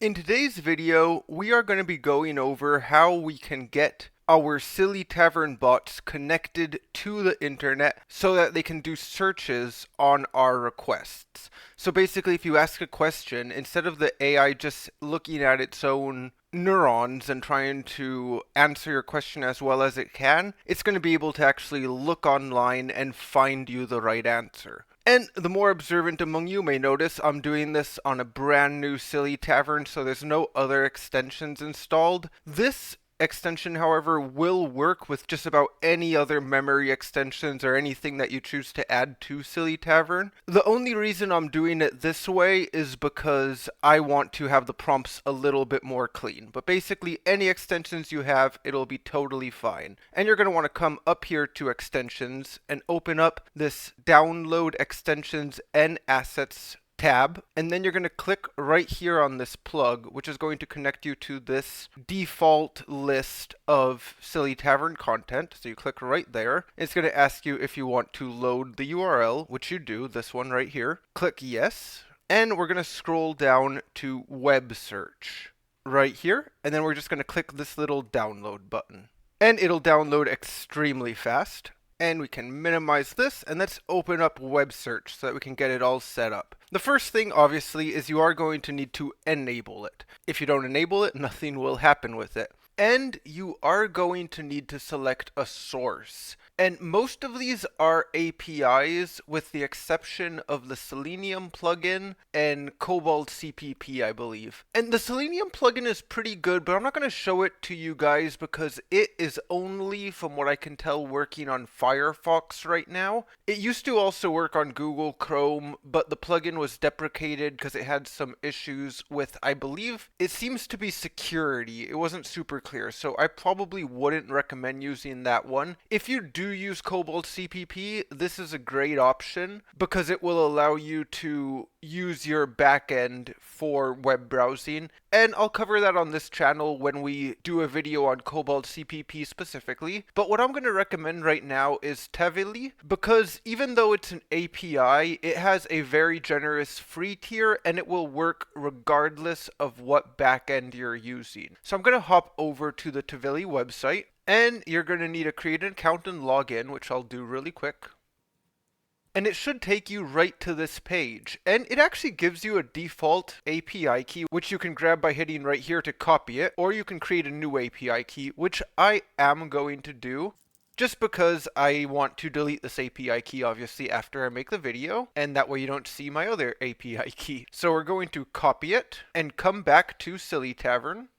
In today's video, we are going to be going over how we can get our Silly Tavern bots connected to the internet so that they can do searches on our requests. So basically, if you ask a question, instead of the AI just looking at its own neurons and trying to answer your question as well as it can, it's going to be able to actually look online and find you the right answer. And the more observant among you may notice I'm doing this on a brand new Silly Tavern, so there's no other extensions installed. This extension, however, will work with just about any other memory extensions or anything that you choose to add to Silly Tavern. The only reason I'm doing it this way is because I want to have the prompts a little bit more clean. But basically, any extensions you have, it'll be totally fine. And you're going to want to come up here to extensions and open up this download extensions and assets tab, and then you're going to click right here on this plug, which is going to connect you to this default list of Silly Tavern content. So you click right there. It's going to ask you if you want to load the URL, which you do, this one right here. Click yes, and we're going to scroll down to web search right here, and then we're just going to click this little download button. And it'll download extremely fast. And we can minimize this, and let's open up web search so that we can get it all set up. The first thing, obviously, is you are going to need to enable it. If you don't enable it, nothing will happen with it. And you are going to need to select a source. And most of these are APIs with the exception of the Selenium plugin and Cobalt CPP, I believe. And the Selenium plugin is pretty good, but I'm not going to show it to you guys because it is only, from what I can tell, working on Firefox right now. It used to also work on Google Chrome, but the plugin was deprecated because it had some issues with, I believe, it seems to be security. It wasn't super clear, so I probably wouldn't recommend using that one. If you do use Cobalt CPP, this is a great option because it will allow you to use your backend for web browsing, and I'll cover that on this channel when we do a video on Cobalt CPP specifically. But what I'm going to recommend right now is Tavily, because even though it's an API, it has a very generous free tier and it will work regardless of what backend you're using. So I'm going to hop over to the Tavily website, and you're going to need to create an account and log in, which I'll do really quick. And it should take you right to this page. And it actually gives you a default API key, which you can grab by hitting right here to copy it, or you can create a new API key, which I am going to do, just because I want to delete this API key, obviously, after I make the video, and that way you don't see my other API key. So we're going to copy it and come back to Silly Tavern.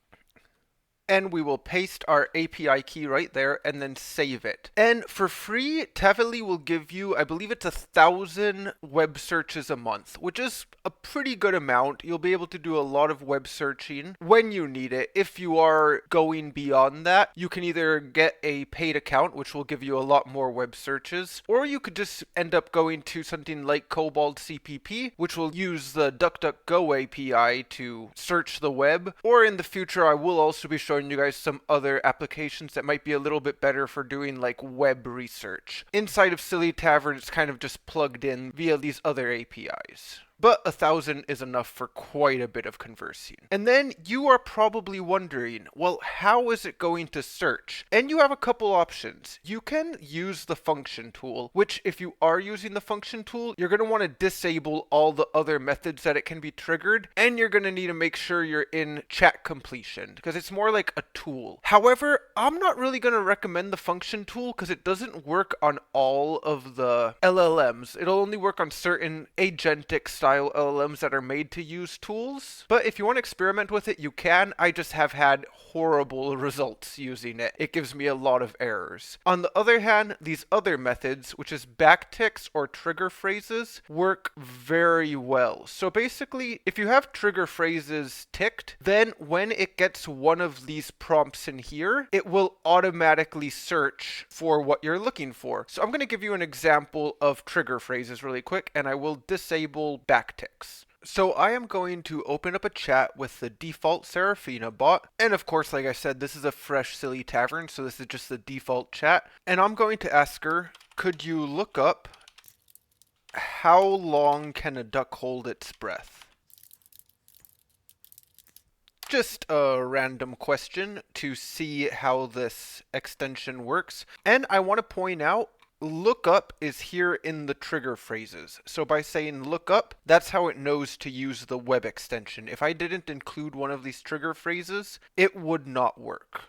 And we will paste our API key right there and then save it. And for free, Tavily will give you, I believe it's 1,000 web searches a month, which is a pretty good amount. You'll be able to do a lot of web searching when you need it. If you are going beyond that, you can either get a paid account, which will give you a lot more web searches, or you could just end up going to something like Cobalt CPP, which will use the DuckDuckGo API to search the web. Or in the future, I will also be showing you guys some other applications that might be a little bit better for doing like web research. Inside of Silly Tavern, it's kind of just plugged in via these other APIs. But 1,000 is enough for quite a bit of conversing. And then you are probably wondering, well, how is it going to search? And you have a couple options. You can use the function tool, which if you are using the function tool, you're going to want to disable all the other methods that it can be triggered. And you're going to need to make sure you're in chat completion because it's more like a tool. However, I'm not really going to recommend the function tool because it doesn't work on all of the LLMs. It'll only work on certain agentic style LLMs that are made to use tools. But if you want to experiment with it, you can. I just have had horrible results using it. It gives me a lot of errors. On the other hand, these other methods, which is backticks or trigger phrases, work very well. So basically, if you have trigger phrases ticked, then when it gets one of these prompts in here, it will automatically search for what you're looking for. So I'm going to give you an example of trigger phrases really quick, and I will disable backticks. So I am going to open up a chat with the default Seraphina bot. And of course, like I said, this is a fresh Silly Tavern, so this is just the default chat. And I'm going to ask her, could you look up how long can a duck hold its breath? just a random question to see how this extension works. And I want to point out, lookup is here in the trigger phrases. So by saying lookup, that's how it knows to use the web extension. If I didn't include one of these trigger phrases, it would not work.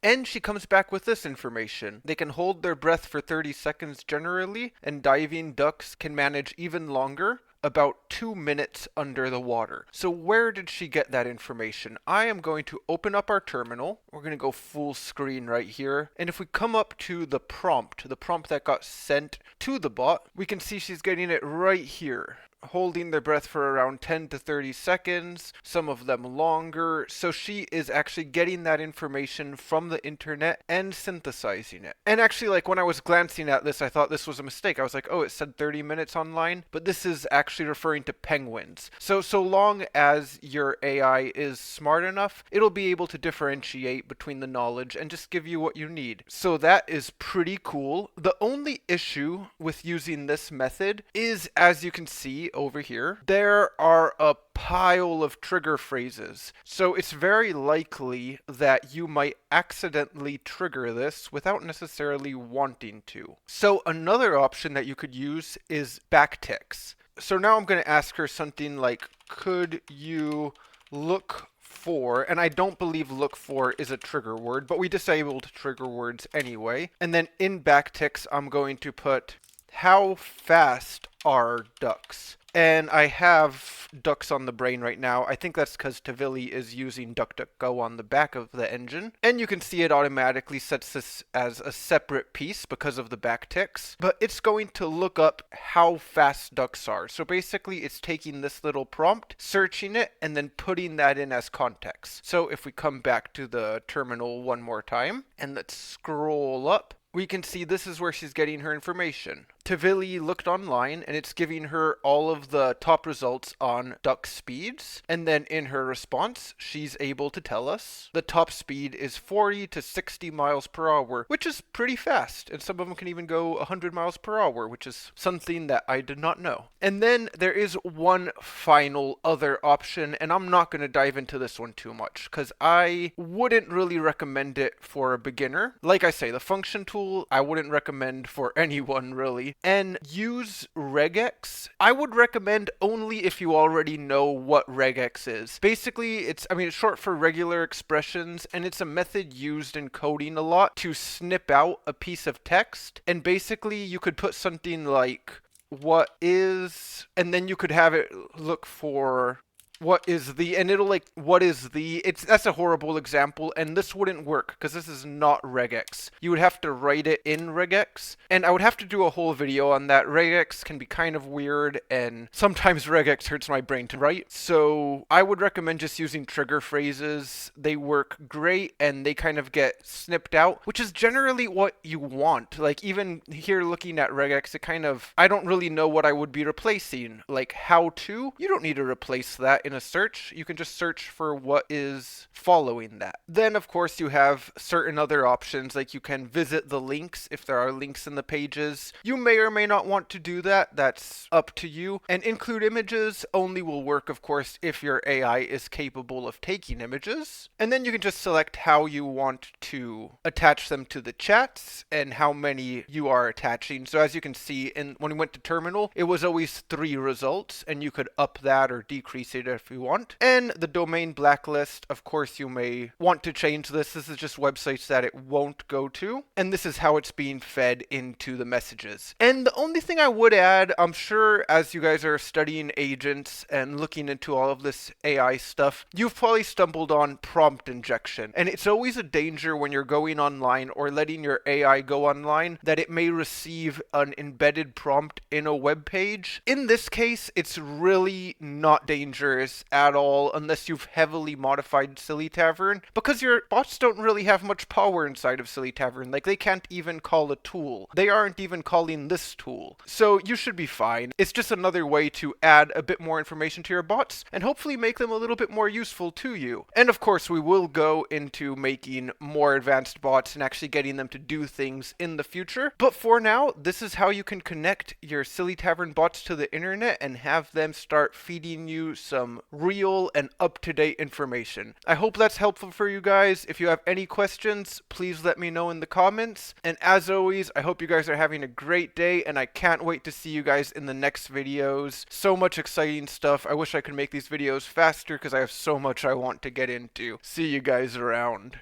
And she comes back with this information. They can hold their breath for 30 seconds generally, and diving ducks can manage even longer, about 2 minutes under the water. So where did she get that information? I am going to open up our terminal. We're going to go full screen right here. And if we come up to the prompt that got sent to the bot, we can see she's getting it right here. Holding their breath for around 10 to 30 seconds, some of them longer. So she is actually getting that information from the internet and synthesizing it. And actually, like when I was glancing at this, I thought this was a mistake. I was like, oh, it said 30 minutes online, but this is actually referring to penguins. So long as your AI is smart enough, it'll be able to differentiate between the knowledge and just give you what you need. So that is pretty cool. The only issue with using this method is, as you can see over here, there are a pile of trigger phrases. So it's very likely that you might accidentally trigger this without necessarily wanting to. So another option that you could use is Backticks. So now I'm going to ask her something like, could you look for, and I don't believe look for is a trigger word, but we disabled trigger words anyway. And then in Backticks, I'm going to put, how fast are ducks? And I have ducks on the brain right now. I think that's because Tavily is using DuckDuckGo on the back of the engine. And you can see it automatically sets this as a separate piece because of the backticks. But it's going to look up how fast ducks are. So basically it's taking this little prompt, searching it, and then putting that in as context. So if we come back to the terminal one more time, and let's scroll up, we can see this is where she's getting her information. Tavily looked online and it's giving her all of the top results on duck speeds. And then in her response, she's able to tell us the top speed is 40 to 60 miles per hour, which is pretty fast. And some of them can even go 100 miles per hour, which is something that I did not know. And then there is one final other option, and I'm not going to dive into this one too much because I wouldn't really recommend it for a beginner. Like I say, the function tool, I wouldn't recommend for anyone really. And use Regex. I would recommend only if you already know what Regex is. Basically, it's short for regular expressions, and it's a method used in coding a lot to snip out a piece of text. And basically, you could put something like, what is, and then you could have it look for what is the, and it'll like, what is the, that's a horrible example, and this wouldn't work because this is not Regex. You would have to write it in Regex, and I would have to do a whole video on that. Regex can be kind of weird, and sometimes Regex hurts my brain to write. So I would recommend just using trigger phrases. They work great, and they kind of get snipped out, which is generally what you want. Like even here looking at Regex, it kind of, I don't really know what I would be replacing. Like how to, you don't need to replace that in a search. You can just search for what is following that. Then of course you have certain other options, like you can visit the links if there are links in the pages. You may or may not want to do that. That's up to you. And include images only will work, of course, if your AI is capable of taking images. And then you can just select how you want to attach them to the chats and how many you are attaching. So as you can see, when we went to terminal, it was always 3 results, and you could up that or decrease it if you want. And the domain blacklist, of course, you may want to change this. This is just websites that it won't go to. And this is how it's being fed into the messages. And the only thing I would add, I'm sure as you guys are studying agents and looking into all of this AI stuff, you've probably stumbled on prompt injection. And it's always a danger when you're going online or letting your AI go online that it may receive an embedded prompt in a web page. In this case, it's really not dangerous at all unless you've heavily modified Silly Tavern, because your bots don't really have much power inside of Silly Tavern. Like, they can't even call a tool. They aren't even calling this tool. So you should be fine. It's just another way to add a bit more information to your bots and hopefully make them a little bit more useful to you. And of course, we will go into making more advanced bots and actually getting them to do things in the future. But for now, this is how you can connect your Silly Tavern bots to the internet and have them start feeding you some some real and up-to-date information. I hope that's helpful for you guys. If you have any questions, please let me know in the comments. And as always, I hope you guys are having a great day, and I can't wait to see you guys in the next videos. So much exciting stuff. I wish I could make these videos faster because I have so much I want to get into. See you guys around.